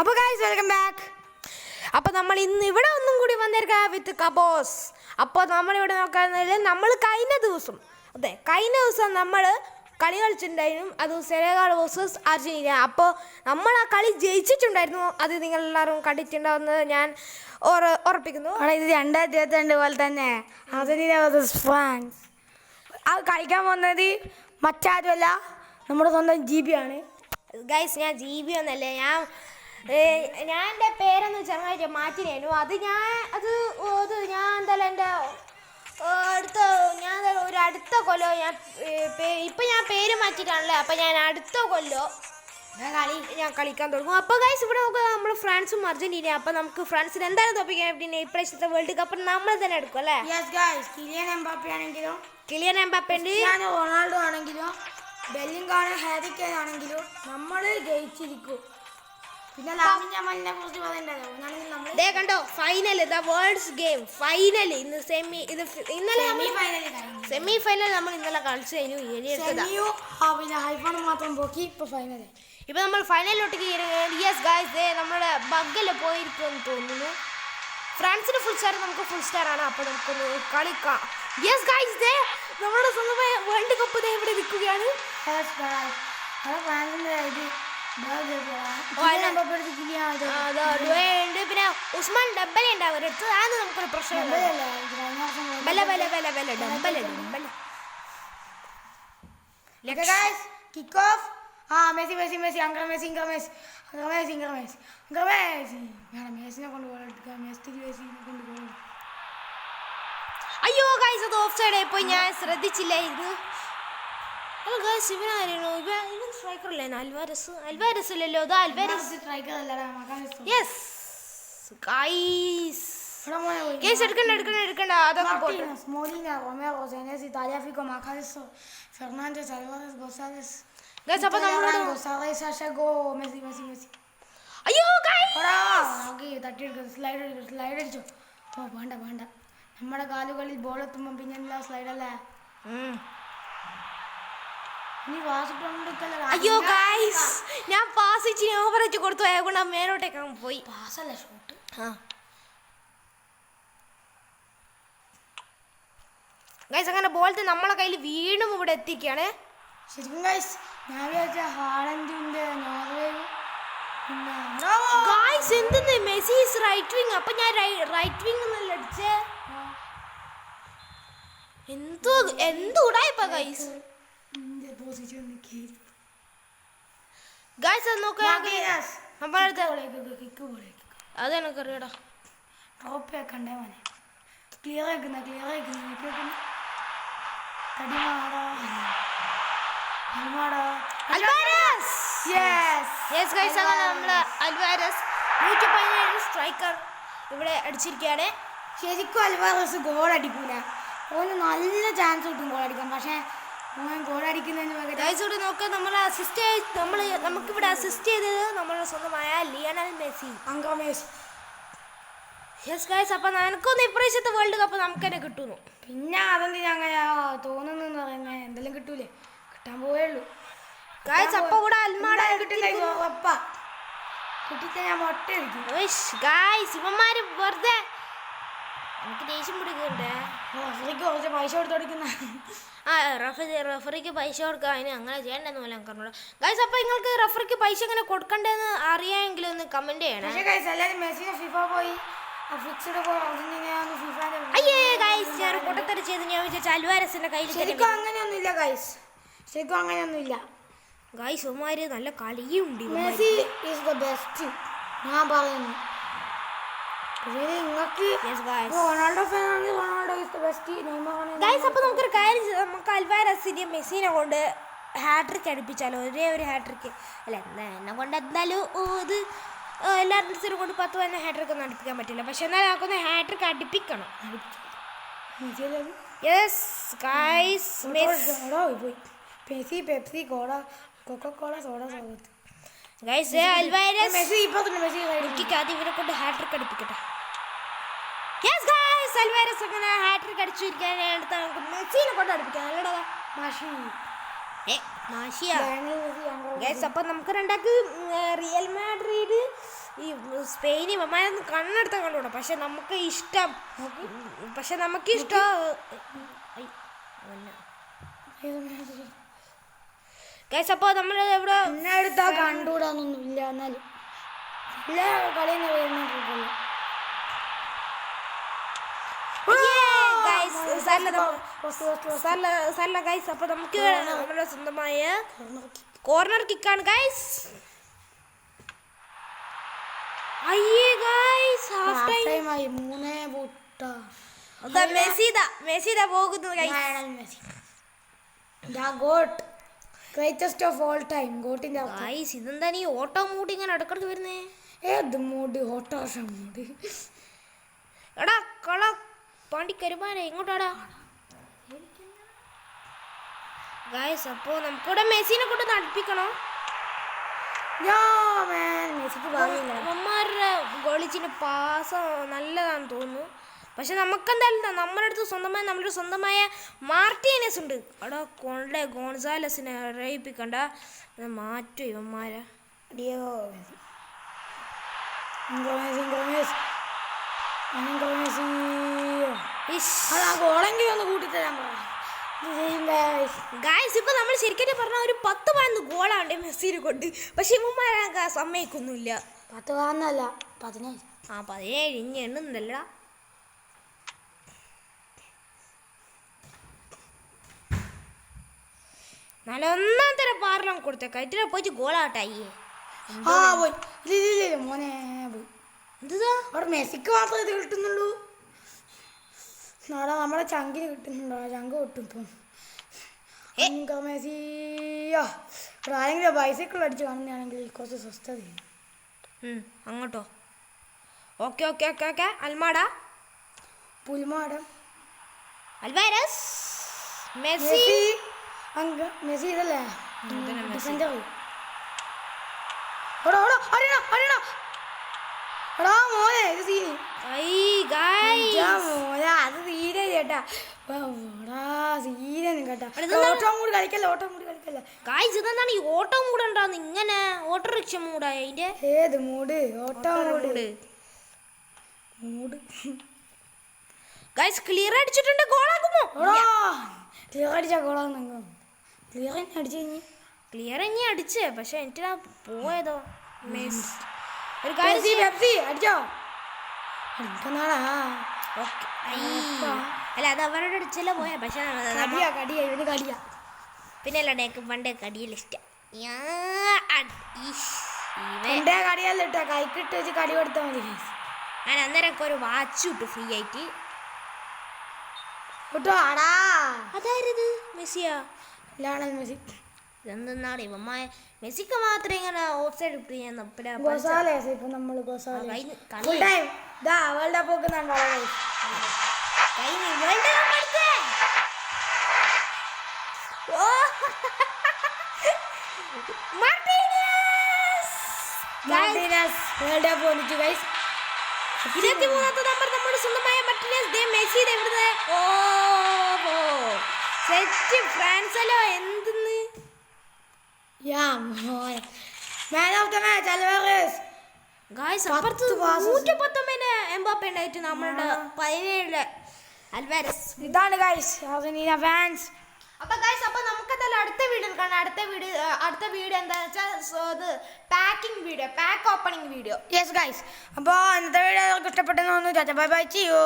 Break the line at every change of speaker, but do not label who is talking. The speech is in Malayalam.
അപ്പോൾ ഗൈസ് വെൽക്കം ബാക്ക്. അപ്പോൾ നമ്മൾ ഇന്ന് ഇവിടെ ഒന്നും കൂടി വന്നിരിക്കുക വിത്ത് കബോസ്. അപ്പോൾ നമ്മളിവിടെ നോക്കാമെന്നതിൽ നമ്മൾ കഴിഞ്ഞ ദിവസം നമ്മൾ കളി കളിച്ചിട്ടുണ്ടായിരുന്നു. അത് സെനഗൽ വേഴ്സസ് അർജൻറ്റീന. അപ്പോൾ നമ്മൾ ആ കളി ജയിച്ചിട്ടുണ്ടായിരുന്നു. അത് നിങ്ങളെല്ലാവരും കണ്ടിട്ടുണ്ടാവുന്നത് ഞാൻ ഉറപ്പിക്കുന്നു.
ഇത് 2022 പോലെ തന്നെ അർജൻറ്റീന വേഴ്സസ് ഫ്രാൻസ്. അത് കളിക്കാൻ പോകുന്നത് മറ്റാരുമല്ല, നമ്മുടെ സ്വന്തം GB ആണ്.
ഗൈസ് ഞാൻ GB ഒന്നല്ലേ, ഞാൻ എൻ്റെ പേരെന്ന് ചെറുതായിട്ട് മാറ്റിനായിരുന്നു. ഞാൻ എന്തായാലും എൻ്റെ അടുത്ത കൊല്ലോ ഞാൻ പേര് മാറ്റിയിട്ടാണല്ലേ. അപ്പം ഞാൻ അടുത്ത കൊല്ലോ ഞാൻ കളിക്കാൻ തുടങ്ങും. അപ്പോൾ ഗൈസ് ഇവിടെ നോക്കുക, നമ്മൾ ഫ്രാൻസും അർജൻറ്റീന. അപ്പം നമുക്ക് ഫ്രാൻസിന് എന്തായാലും തോപ്പിക്കാം. പിന്നെ ഇപ്രാവശ്യത്തെ വേൾഡ് കപ്പ് നമ്മൾ തന്നെ എടുക്കും അല്ലേ.
കിലിയൻ എംബാപ്പെ ആണെങ്കിലും,
കിലിയൻ എംബാപ്പെ
റൊണാൾഡോ ആണെങ്കിലും, ബെല്ലിംഗാം, ഹാരി കെയ്ൻ ആണെങ്കിലും നമ്മൾ ജയിച്ചിരിക്കും. പിന്നെ ലാമിൻ കുറിച്ച് പറയണ്ടല്ലോ.
കണ്ടോ final, the world's game final. ഇന്ന് ഇന്നലെ സെമി ഫൈനൽ നമ്മൾ ഇന്നലെ കളിച്ചു കഴിഞ്ഞു.
മാത്രം പോക്കി
ഇപ്പൊ നമ്മൾ ഫൈനലിലോട്ട് യെസ് ഗായ്സ്, നമ്മുടെ ബഗ്ഗല് പോയിരിക്കുമെന്ന് തോന്നുന്നു. ഫ്രാൻസിന് ഫുൾ സ്റ്റാർ, നമുക്ക് ഫുൾ സ്റ്റാർ ആണ്. അപ്പൊ നമുക്കൊന്ന് കളിക്കാം. യെസ് ഗായ്സ്, നമ്മുടെ സ്വന്തമായ വേൾഡ് കപ്പ് ഇവിടെ നിൽക്കുകയാണ്. പിന്നെ ഉസ്മാൻ ഡബല ഉണ്ട് അവരെടുത്ത്. അത് നമുക്കൊരു പ്രശ്നം. അയ്യോ ഗൈസ്, അത് ഓഫ് സൈഡ് ആയിപ്പോയി, ഞാൻ ശ്രദ്ധിച്ചില്ലായിരുന്നു. ഹലോ ഗൈസ്, ഇവനായിരുന്നു ഇവൻ സ്ട്രൈക്കർ അല്ലേ? അൽവാരസ് അല്ലല്ലോ. യെസ് ഗൈസ്, എടുക്കണ്ട അതൊക്കെ പോട്ടെ. ഗൈസ് അപ്പോൾ നമ്മളോട് അയ്യോ
സ്ലൈഡ് അടിച്ചോ. വേണ്ട നമ്മുടെ കാലുകളിൽ ബോൾ എത്തുമ്പോൾ പിന്നെ സ്ലൈഡല്ലേ.
അയ്യോ ഗൈസ്, ഞാൻ പാസ് ഓവറേജ് കൊടുത്തു, അതുകൊണ്ട് ആ മേലോട്ടേക്ക് പോയി.
പാസല്ല, ഷോട്ട്.
ഗൈസ് അങ്ങനെ ബോൾ നമ്മളെ കയ്യിൽ വീണ്ടും ഇവിടെ എത്തിക്കുകയാണ്.
ശരിക്കും ഗൈസ്, ഞാൻ വിചാരിച്ച ഹാലൻഡിന്റെ നോർവേ
ഗൈസ് എന്തെന്ന് മെസ്സി ഈസ് റൈറ്റ് വിങ്. അപ്പൊ ഞാൻ റൈറ്റ് വിങ് എന്നല്ല അടിച്ചേ. എന്തുടായിപ്പ ഗൈസ്. ഗൈസ് അത് നോക്കുക, അത് എനിക്കറിയടാ.
ടോപ്പ് കണ്ടേ മോനെ, ക്ലിയർ ആക്കുന്ന
സ്ട്രൈക്കർ ഇവിടെ അടിച്ചിരിക്കുകയാണ്.
ശരിക്കും അൽവാരസ് ഗോൾ അടിക്കൂല. ഓന് നല്ല ചാൻസ് കിട്ടും ഗോൾ അടിക്കാൻ, പക്ഷേ ഗോൾ അടിക്കുന്നതിന്
നോക്കുക. നമുക്കിവിടെ അസിസ്റ്റ് ചെയ്തത് നമ്മളുടെ സ്വന്തമായ ലിയണൽ മെസ്സി. യെസ് ഗൈസ്, അപ്പം എനിക്കൊന്ന് ഇപ്രാവശ്യത്തെ വേൾഡ് കപ്പ് നമുക്ക് തന്നെ കിട്ടുന്നു.
പിന്നെ അതെന്തിനാ അങ്ങനെ തോന്നുന്നു പറയുന്നത്? എന്തെങ്കിലും കിട്ടൂലേ, കിട്ടാൻ പോയുള്ളൂ
ഗൈസ്. അപ്പൊ കൂടെ അൽമാട
കിട്ടില്ല, കിട്ടിച്ച ഞാൻ മുട്ട അടിക്കും.
ഗൈസ് ഇവന്മാര് വെറുതെ എനിക്ക് ദേഷ്യം പിടിക്കണ്ടേ.
റഫറിക്ക് കുറച്ച് പൈസ കൊടുത്തടിക്കുന്ന
റഫറിക്ക് പൈസ കൊടുക്കുക, അതിന് അങ്ങനെ ചെയ്യണ്ടെന്ന് പോലെ എനിക്ക് അറിഞ്ഞൂടാ. ഗൈസ് അപ്പോൾ നിങ്ങൾക്ക് റഫറിക്ക് പൈസ എങ്ങനെ കൊടുക്കണ്ടെന്ന് അറിയാമെങ്കിലും ഒന്ന് കമന്റ് ചെയ്യണം. അയ്യേ ഗൈസ്, ഞാൻ പൊട്ടത്തര ചെയ്ത് ഞാൻ വിചാരിച്ച അൽവാരസിന്റെ കയ്യിൽ.
ശരിക്കും അങ്ങനെയൊന്നുമില്ല ഗൈസ്, ശരിക്കും അങ്ങനെയൊന്നുമില്ല
ഗൈസ്. ഉമ്മാര് നല്ല കളിയുണ്ട്.
മെസ്സി ഈസ് ദ ബെസ്റ്റ് ഞാൻ പറയുന്നു. റൊണാൾഡോ ഫാനാണെങ്കിൽ Ronaldo is the best.
Guys അപ്പോൾ നമുക്കൊരു കാര്യം ചെയ്യാം, നമുക്ക് അൽവാരസിനെ മെസ്സിനെ കൊണ്ട് ഹാട്രിക്ക് അടുപ്പിച്ചാലോ. ഒരു ഹാട്രിക്ക് അല്ല, എന്നെ കൊണ്ട് എന്തായാലും ഇത് എല്ലാവരുടെ കൊണ്ട് 10 തന്നെ ഹാട്രിക്ക് ഒന്നും അടുപ്പിക്കാൻ പറ്റില്ല. പക്ഷെ എന്നാലും ആക്കുന്ന ഹാട്രിക്ക് അടുപ്പിക്കണം. Yes guys,
Pepsi, Pepsi, cola, Coca Cola, soda, സോഡത്ത്.
ഗൈസ് അൽവാരസ്
മെസ്സി ഇപ്പോൾ മെസ്സി
ആദ്യം ഇവരെ കൊണ്ട് ഹാട്രിക്ക് അടുപ്പിക്കട്ടെ. യെസ് ഗൈസ്, അൽവാരസ് അങ്ങനെ ഹാട്രിക്ക് അടിച്ചിരിക്കാൻ നമുക്ക് മെസ്സിനെ കൊണ്ട് അടുപ്പിക്കാം. നല്ലതാ മാഷി. ഗൈസ് അപ്പോൾ നമുക്ക് രണ്ടാക്ക് റിയൽ മാഡ്രിഡ് സ്പെയിൻ ഇവന്മാരൊന്നും കണ്ണെടുത്താൽ കണ്ടുകൂടാ. പക്ഷെ നമുക്ക് ഇഷ്ടം ഗൈസ്. അപ്പോൾ നമ്മൾ ഇവിടെ
എന്നെ എടുത്താൽ കണ്ടുകൂടാന്നൊന്നും ഇല്ല. എന്നാലും എല്ലാ കളിയും
ഗൈസ്. അപ്പോൾ നമുക്ക് നമ്മുടെ സ്വന്തമായ കോർണർ കിക്കാണ് ഗൈസ്. അയ്യേ ഗൈസ്, ഹാഫ് ടൈം
ആയി. 3-0.
മെസ്സി പോകുന്നു
Messi the goat, greatest of all time. ഗോട്ടിന്റെ
ഗൈസ്, ഇതെന്താ നീ ഓട്ടോ മൂടി ഇങ്ങനെ ഇടക്കിടക്ക് വരുന്നേ?
ഏത് മൂടി? ഓട്ടോഷ മൂടി.
എടാ കള പാണ്ടി കരുമാനെ ഇങ്ങോട്ടാടാ ഗൈസ്. അപ്പോ നമുക്കിവിടെ മെസ്സിനെ കൊണ്ട് നടപ്പിക്കണം. അമ്മമാരുടെ ഗോളിച്ചിന് പാസ് നല്ലതാണെന്ന് തോന്നുന്നു. പക്ഷെ നമുക്കെന്തായാലും നമ്മുടെ സ്വന്തമായ മാർട്ടീനസ് ഉണ്ട്. അവിടെ ഗോൺസാലസിനെ അറിയിപ്പിക്കണ്ട, മാറ്റും ഇവന്മാരെ.
ഗോളെങ്കിലും ഒന്ന് കൂട്ടിത്തരാൻ
ഗായ്സ്. ഇപ്പൊ നമ്മൾ ശരിക്കും പറഞ്ഞ ഒരു 10-11 ഗോളാണ്ട് മെസ്സിനെ കൊണ്ട്. പക്ഷെ ഇവന്മാരെ സമ്മതിക്കൊന്നുമില്ല.
10 17.
17 ഇനി എണ്ണുന്നുണ്ടല്ലടാ. നല്ല ഒന്നാം തരം പാറലം കൊടുത്ത കയറ്റില പോയിട്ട് ഗോളാട്ടായി.
മോനെ
എന്താ
അവിടെ മെസ്സിക്ക് മാത്രമേ ഇത് കിട്ടുന്നുള്ളൂ. നാളെ നമ്മളെ ചങ്കിന് കിട്ടുന്നുണ്ടോ? ചങ്ക് കിട്ടും. മെസ്സിയോ ആരെങ്കിലും ബൈസൈക്കിൾ അടിച്ച് കാണുന്നതാണെങ്കിൽ കുറച്ച് സ്വസ്ഥത.
അങ്ങോട്ടോ? Okay okay okay okay. Almada,
പുൽമാടം,
അൽവാരസ്, മെസ്സി.
മെസ്സി ഇതല്ലേ ഡിഫൻഡർ. മോനെ ഇത് സീന്. മോനെ അത് സീന ചേട്ടാ. സീനും കേട്ടാ. ഓട്ടം കൂടി കളിക്കല്ല.
ഗായ്സ്, ഇതെന്താണ് ഈ ഓട്ടം മൂടണ്ടാന്ന് ഇങ്ങനെ ഓട്ടോറിക്ഷ മൂടായ അതിന്റെ?
ഏത് മൂട്? ഓട്ടം മൂട്.
ഗായ്സ്, ക്ലിയർ അടിച്ചിട്ടുണ്ട്. ഗോളാകുമോ?
ക്ലിയർ അടിച്ചാ ഗോളാകുന്നു.
ക്ലിയർ ഇനി അടിച്ചേ. പക്ഷെ എനിക്ക് പോയതോ ഒരു
അടിച്ചോ?
അല്ല, അത് അവരോട് അടിച്ചല്ല പോയ. പക്ഷെ പിന്നെ അല്ല എനിക്ക് പണ്ടേ കടിയല്ല ഇഷ്ടം.
കൈക്കിട്ട് വെച്ച് കടി കൊടുത്താൽ മതി.
ഞാൻ അന്നേരമൊക്കെ ഒരു വാച്ച് കിട്ടും ഫ്രീ ആയിട്ട്. അതായത് മെസ്സിയാ?
മെസ്സി.
ഇതെന്താണ് ഇവന്മാർ മെസ്സിക്ക് മാത്രം ഇങ്ങനെ ഓഫ് സൈഡ് ഇട്ട് ചെയ്യാൻ നമ്പർ നമ്മുടെ സ്വന്തമായ മെസ്സി. ഫ്രാൻസല്ലോ എന്തെന്ന് ഗായ്സ്, അപ്പുറത്ത് 119 എംബാപ്പെ ഉണ്ടായിട്ട് നമ്മളുടെ 17 അൽവാരസ്.
ഇതാണ് ഗായ്സ് അർജന്റീന ഫാൻസ്.
അപ്പൊ ഗായ്സ്, അപ്പൊ നമുക്ക് എന്തായാലും അടുത്ത വീഡിയോ കാണാം. അടുത്ത വീഡിയോ എന്താണെന്ന് വെച്ചാൽ ഇത് packing video, pack opening video.
Yes guys, അപ്പോൾ ഇന്നത്തെ വീഡിയോ നിങ്ങൾക്ക് ഇഷ്ടപ്പെട്ടെന്ന് തോന്നുന്നു. Bye bye, see you.